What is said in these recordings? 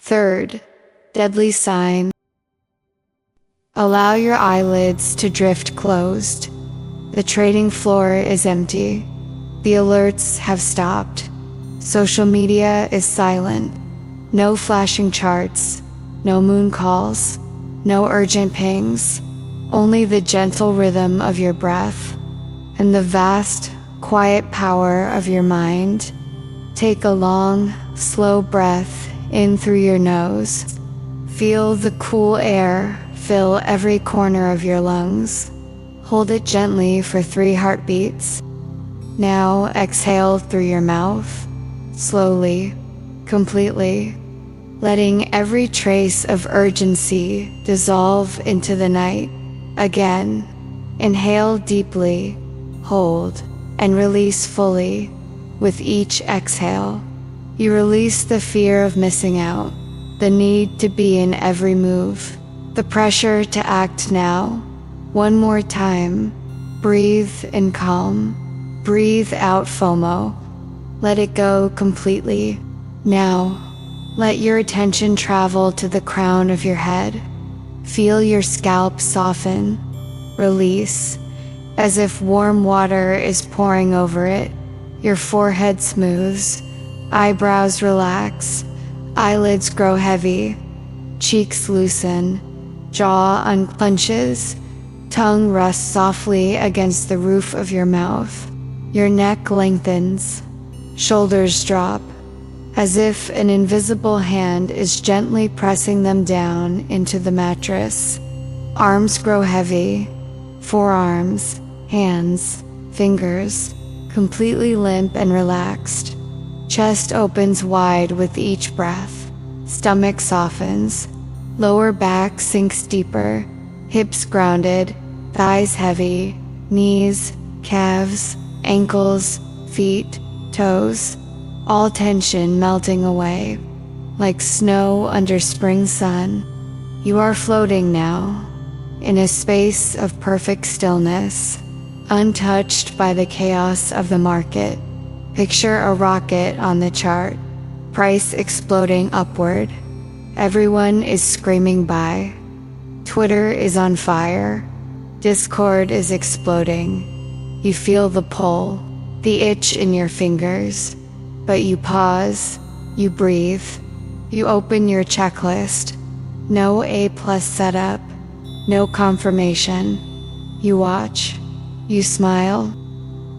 Third, deadly sign. Allow your eyelids to drift closed. The trading floor is empty. The alerts have stopped. Social media is silent. No flashing charts, no moon calls, no urgent pings, only the gentle rhythm of your breath and the vast, quiet power of your mind. Take a long, slow breath in through your nose. Feel the cool air fill every corner of your lungs. Hold it gently for 3 heartbeats. Now exhale through your mouth, slowly, completely, letting every trace of urgency dissolve into the night. Again, inhale deeply, hold, and release fully. With each exhale, you release the fear of missing out, the need to be in every move, the pressure to act now. One more time, breathe in calm, breathe out FOMO. Let it go completely. Now, let your attention travel to the crown of your head. Feel your scalp soften, release, as if warm water is pouring over it. Your forehead smooths, eyebrows relax, eyelids grow heavy, cheeks loosen, jaw unclenches, tongue rests softly against the roof of your mouth. Your neck lengthens, shoulders drop, as if an invisible hand is gently pressing them down into the mattress. Arms grow heavy, forearms, hands, fingers, completely limp and relaxed. Chest opens wide with each breath. Stomach softens. Lower back sinks deeper. Hips grounded. Thighs heavy. Knees, calves, ankles, feet, toes. All tension melting away. Like snow under spring sun. You are floating now, in a space of perfect stillness, untouched by the chaos of the market. Picture a rocket on the chart, price exploding upward. Everyone is screaming buy. Twitter is on fire. Discord is exploding. You feel the pull, the itch in your fingers, but you pause, you breathe, you open your checklist. No A+ setup, no confirmation. You watch. You smile,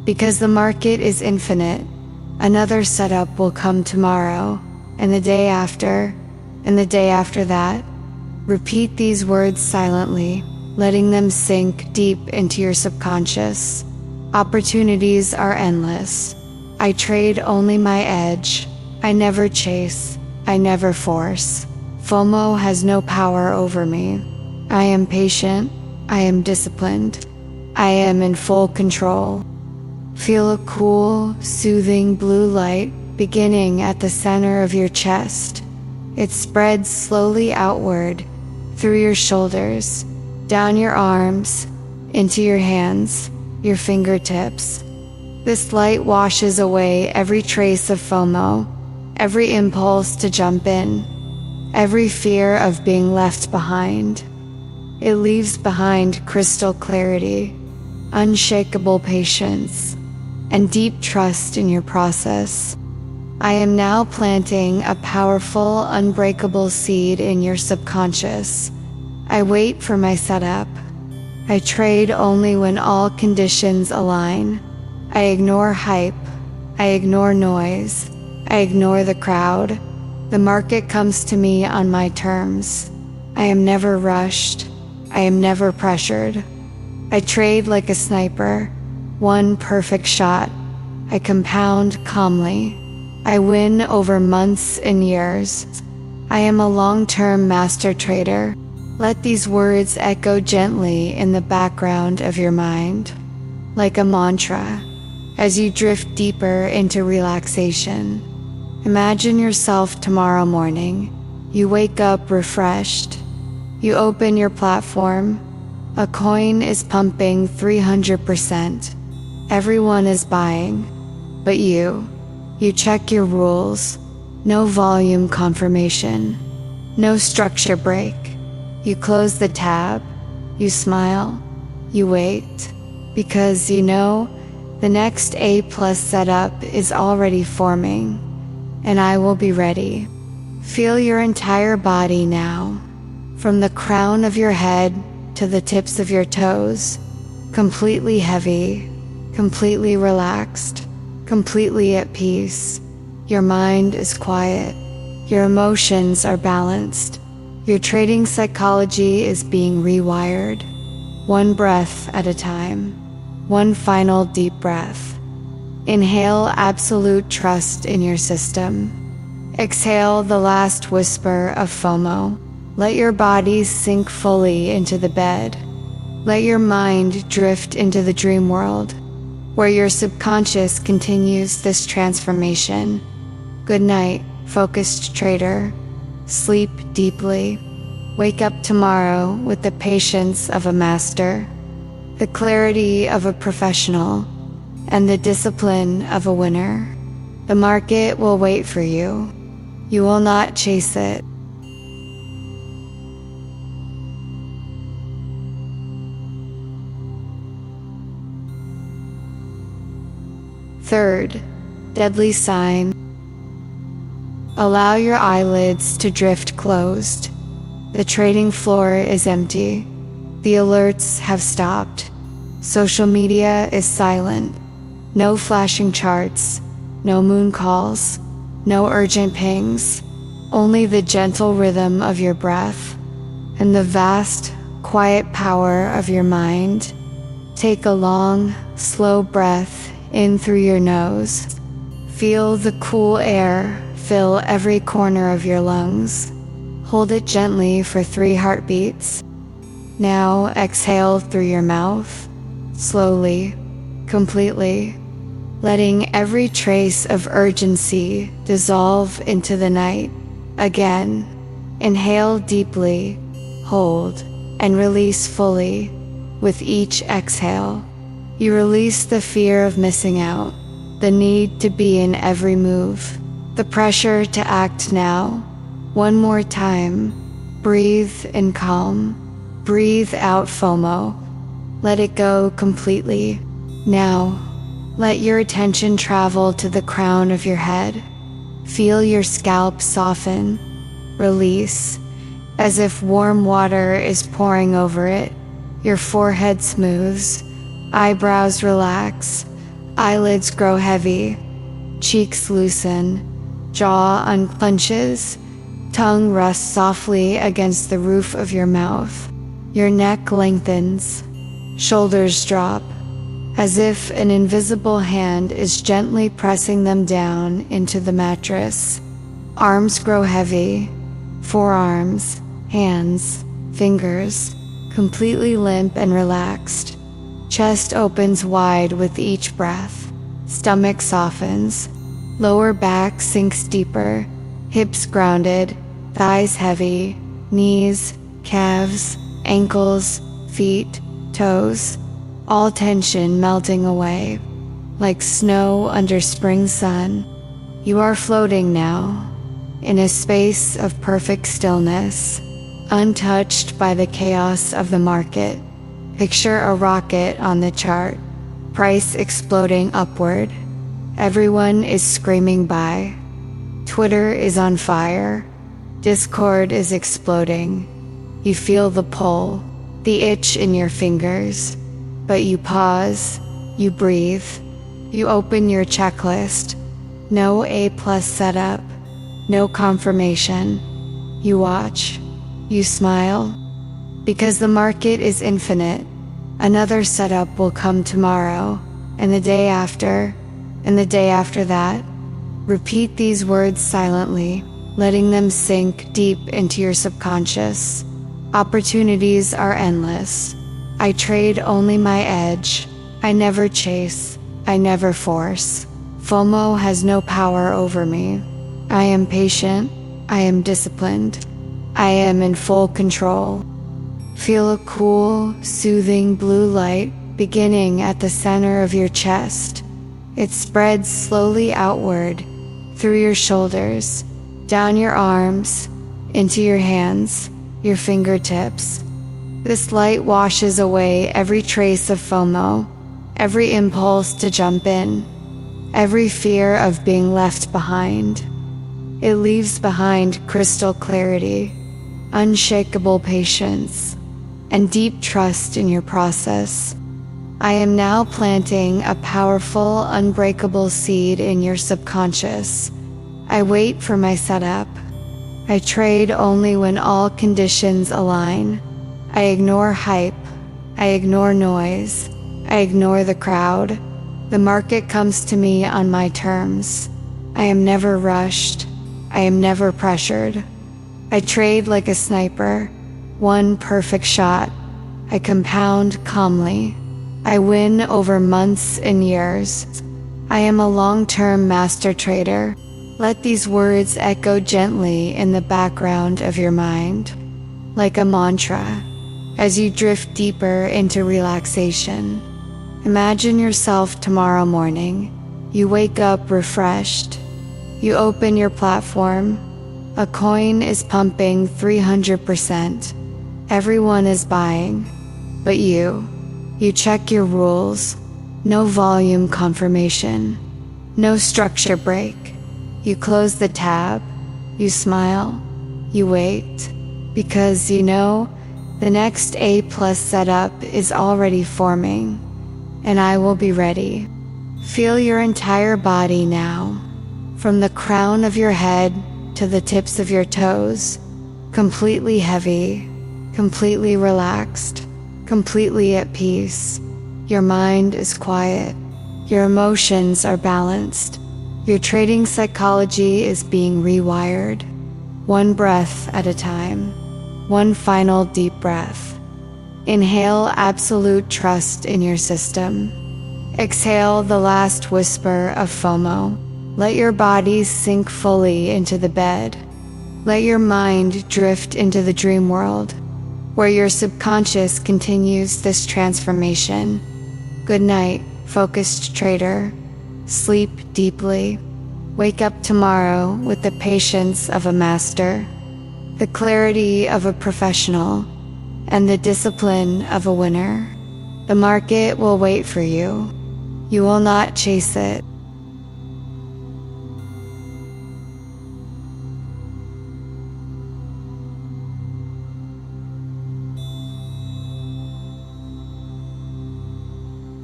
because the market is infinite. Another setup will come tomorrow, and the day after, and the day after that. Repeat these words silently, letting them sink deep into your subconscious. Opportunities are endless. I trade only my edge. I never chase. I never force. FOMO has no power over me. I am patient. I am disciplined. I am in full control. Feel a cool, soothing blue light beginning at the center of your chest. It spreads slowly outward, through your shoulders, down your arms, into your hands, your fingertips. This light washes away every trace of FOMO, every impulse to jump in, every fear of being left behind. It leaves behind crystal clarity, unshakable patience, and deep trust in your process. I am now planting a powerful, unbreakable seed in your subconscious. I wait for my setup. I trade only when all conditions align. I ignore hype. I ignore noise. I ignore the crowd. The market comes to me on my terms. I am never rushed. I am never pressured. I trade like a sniper, one perfect shot. I compound calmly. I win over months and years. I am a long-term master trader. Let these words echo gently in the background of your mind, like a mantra, as you drift deeper into relaxation. Imagine yourself tomorrow morning. You wake up refreshed. You open your platform. A coin is pumping 300%. Everyone is buying, but you check your rules. No volume confirmation. No structure break. You close the tab, you smile, you wait, because you know the next A+ setup is already forming, and I will be ready. Feel your entire body now, from the crown of your head to the tips of your toes, completely heavy, completely relaxed, completely at peace. Your mind is quiet. Your emotions are balanced. Your trading psychology is being rewired, one breath at a time. One final deep breath. Inhale absolute trust in your system. Exhale the last whisper of FOMO. Let your body sink fully into the bed. Let your mind drift into the dream world, where your subconscious continues this transformation. Good night, focused trader. Sleep deeply. Wake up tomorrow with the patience of a master, the clarity of a professional, and the discipline of a winner. The market will wait for you. You will not chase it. Third, deadly sign. Allow your eyelids to drift closed. The trading floor is empty. The alerts have stopped. Social media is silent. No flashing charts, no moon calls, no urgent pings, only the gentle rhythm of your breath and the vast, quiet power of your mind. Take a long, slow breath in through your nose. Feel the cool air fill every corner of your lungs. Hold it gently for 3 heartbeats. Now exhale through your mouth, slowly, completely, letting every trace of urgency dissolve into the night. Again, inhale deeply, hold, and release fully. With each exhale, you release the fear of missing out, the need to be in every move, the pressure to act now. One more time, breathe in calm, breathe out FOMO, let it go completely. Now, let your attention travel to the crown of your head. Feel your scalp soften, release, as if warm water is pouring over it. Your forehead smooths, eyebrows relax, eyelids grow heavy, cheeks loosen, jaw unclenches, tongue rests softly against the roof of your mouth. Your neck lengthens, shoulders drop, as if an invisible hand is gently pressing them down into the mattress. Arms grow heavy, forearms, hands, fingers, completely limp and relaxed. Chest opens wide with each breath. Stomach softens. Lower back sinks deeper. Hips grounded. Thighs heavy. Knees, calves, ankles, feet, toes. All tension melting away. Like snow under spring sun. You are floating now, in a space of perfect stillness, untouched by the chaos of the market. Picture a rocket on the chart, price exploding upward. Everyone is screaming buy. Twitter is on fire. Discord is exploding. You feel the pull, the itch in your fingers, but you pause, you breathe, you open your checklist. No A+ setup, no confirmation. You watch, you smile, because the market is infinite. Another setup will come tomorrow, and the day after, and the day after that. Repeat these words silently, letting them sink deep into your subconscious. Opportunities are endless. I trade only my edge. I never chase. I never force. FOMO has no power over me. I am patient. I am disciplined. I am in full control. Feel a cool, soothing blue light beginning at the center of your chest. It spreads slowly outward, through your shoulders, down your arms, into your hands, your fingertips. This light washes away every trace of FOMO, every impulse to jump in, every fear of being left behind. It leaves behind crystal clarity, unshakable patience, and deep trust in your process. I am now planting a powerful, unbreakable seed in your subconscious. I wait for my setup. I trade only when all conditions align. I ignore hype. I ignore noise. I ignore the crowd. The market comes to me on my terms. I am never rushed. I am never pressured. I trade like a sniper. One perfect shot. I compound calmly. I win over months and years. I am a long-term master trader. Let these words echo gently in the background of your mind, like a mantra, as you drift deeper into relaxation. Imagine yourself tomorrow morning. You wake up refreshed. You open your platform. A coin is pumping 300%. Everyone is buying. But you check your rules. No volume confirmation. No structure break. You close the tab. You smile. You wait. Because you know the next A+ setup is already forming. And I will be ready. Feel your entire body now. From the crown of your head to the tips of your toes. Completely heavy. Completely relaxed. Completely at peace. Your mind is quiet. Your emotions are balanced. Your trading psychology is being rewired. One breath at a time. One final deep breath. Inhale absolute trust in your system. Exhale the last whisper of FOMO. Let your body sink fully into the bed. Let your mind drift into the dream world, where your subconscious continues this transformation. Good night, focused trader. Sleep deeply. Wake up tomorrow with the patience of a master, the clarity of a professional, and the discipline of a winner. The market will wait for you. You will not chase it.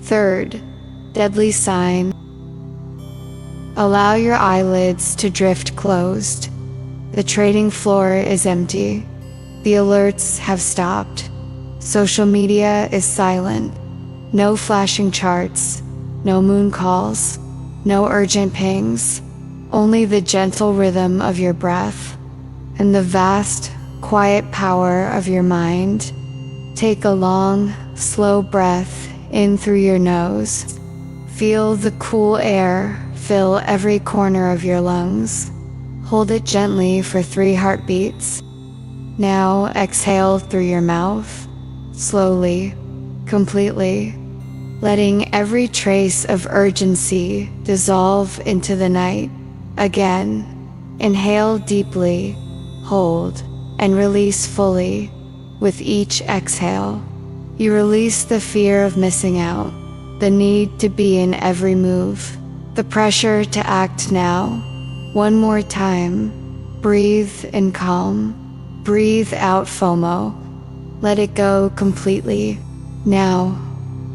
Third, deadly sign. Allow your eyelids to drift closed. The trading floor is empty. The alerts have stopped. Social media is silent. No flashing charts. No moon calls. No urgent pings. Only the gentle rhythm of your breath and the vast, quiet power of your mind. Take a long, slow breath in through your nose. Feel the cool air fill every corner of your lungs. Hold it gently for 3 heartbeats. Now exhale through your mouth, slowly, completely, letting every trace of urgency dissolve into the night. Again, inhale deeply, hold, and release fully. With each exhale, you release the fear of missing out, the need to be in every move, the pressure to act now. One more time. Breathe in calm. Breathe out FOMO. Let it go completely. Now,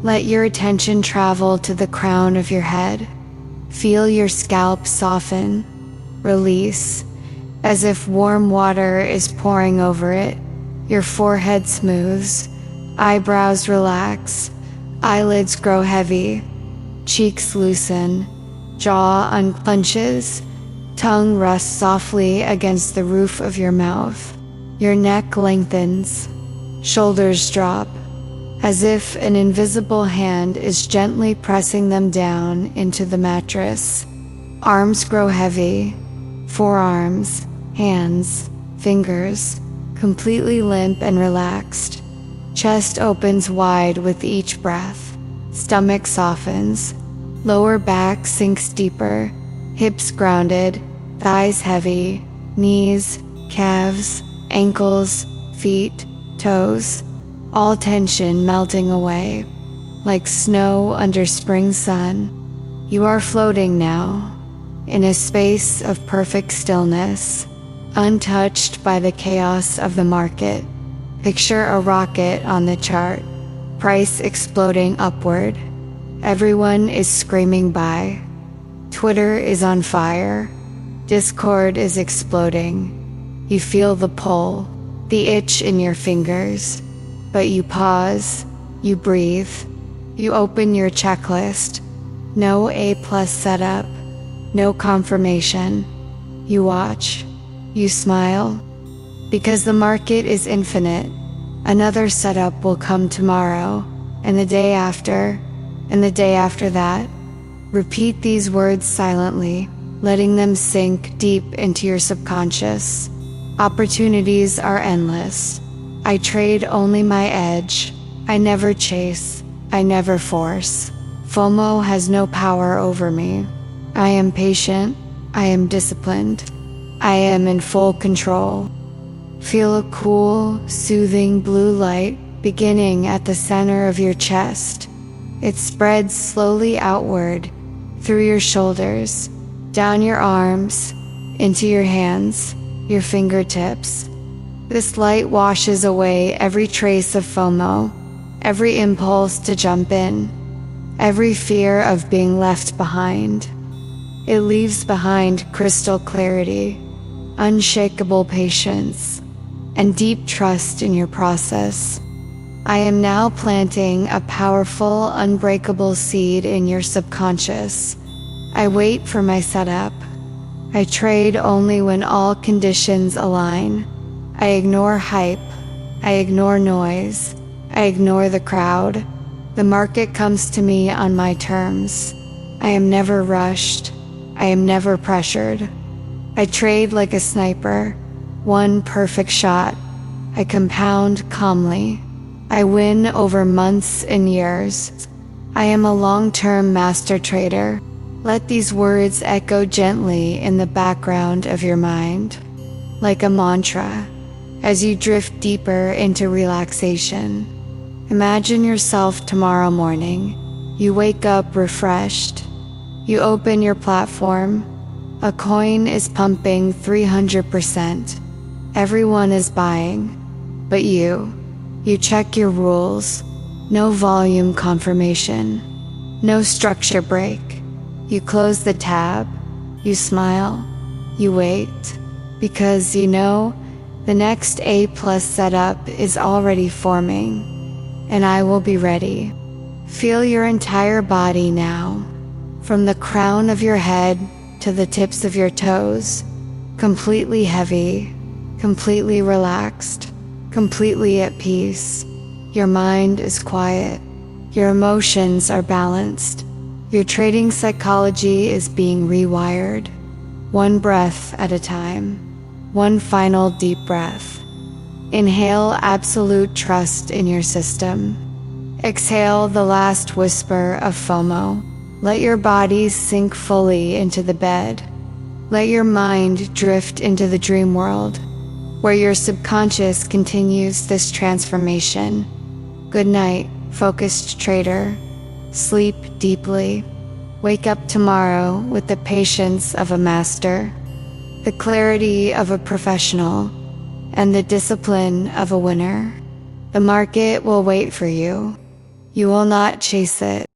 let your attention travel to the crown of your head. Feel your scalp soften, release, as if warm water is pouring over it. Your forehead smooths, eyebrows relax, eyelids grow heavy, cheeks loosen, jaw unclenches, tongue rests softly against the roof of your mouth. Your neck lengthens, shoulders drop, as if an invisible hand is gently pressing them down into the mattress. Arms grow heavy, forearms, hands, fingers, completely limp and relaxed. Chest opens wide with each breath. Stomach softens. Lower back sinks deeper. Hips grounded. Thighs heavy. Knees calves, ankles, feet, toes, all tension melting away. Like snow under spring sun, you are floating now, in a space of perfect stillness, untouched by the chaos of the market. Picture a rocket on the chart, price exploding upward. Everyone is screaming buy. Twitter is on fire. Discord is exploding. You feel the pull, the itch in your fingers, but you pause, you breathe, you open your checklist. No A+ setup, no confirmation. You watch, you smile, because the market is infinite. Another setup will come tomorrow, and the day after, and the day after that. Repeat these words silently, letting them sink deep into your subconscious. Opportunities are endless. I trade only my edge. I never chase. I never force. FOMO has no power over me. I am patient. I am disciplined. I am in full control. Feel a cool, soothing blue light beginning at the center of your chest. It spreads slowly outward, through your shoulders, down your arms, into your hands, your fingertips. This light washes away every trace of FOMO, every impulse to jump in, every fear of being left behind. It leaves behind crystal clarity, unshakable patience, and deep trust in your process. I am now planting a powerful, unbreakable seed in your subconscious. I wait for my setup. I trade only when all conditions align. I ignore hype. I ignore noise. I ignore the crowd. The market comes to me on my terms. I am never rushed. I am never pressured. I trade like a sniper. One perfect shot. I compound calmly. I win over months and years. I am a long-term master trader. Let these words echo gently in the background of your mind, like a mantra, as you drift deeper into relaxation. Imagine yourself tomorrow morning. You wake up refreshed. You open your platform. A coin is pumping 300%. Everyone is buying, but you check your rules. No volume confirmation, no structure break. You close the tab, you smile, you wait, because you know the next A+ setup is already forming, and I will be ready. Feel your entire body now, from the crown of your head to the tips of your toes, completely heavy, completely relaxed, completely at peace. Your mind is quiet. Your emotions are balanced. Your trading psychology is being rewired. One breath at a time. One final deep breath. Inhale absolute trust in your system. Exhale the last whisper of FOMO. Let your body sink fully into the bed. Let your mind drift into the dream world, where your subconscious continues this transformation. Good night, focused trader. Sleep deeply. Wake up tomorrow with the patience of a master, the clarity of a professional, and the discipline of a winner. The market will wait for you. You will not chase it.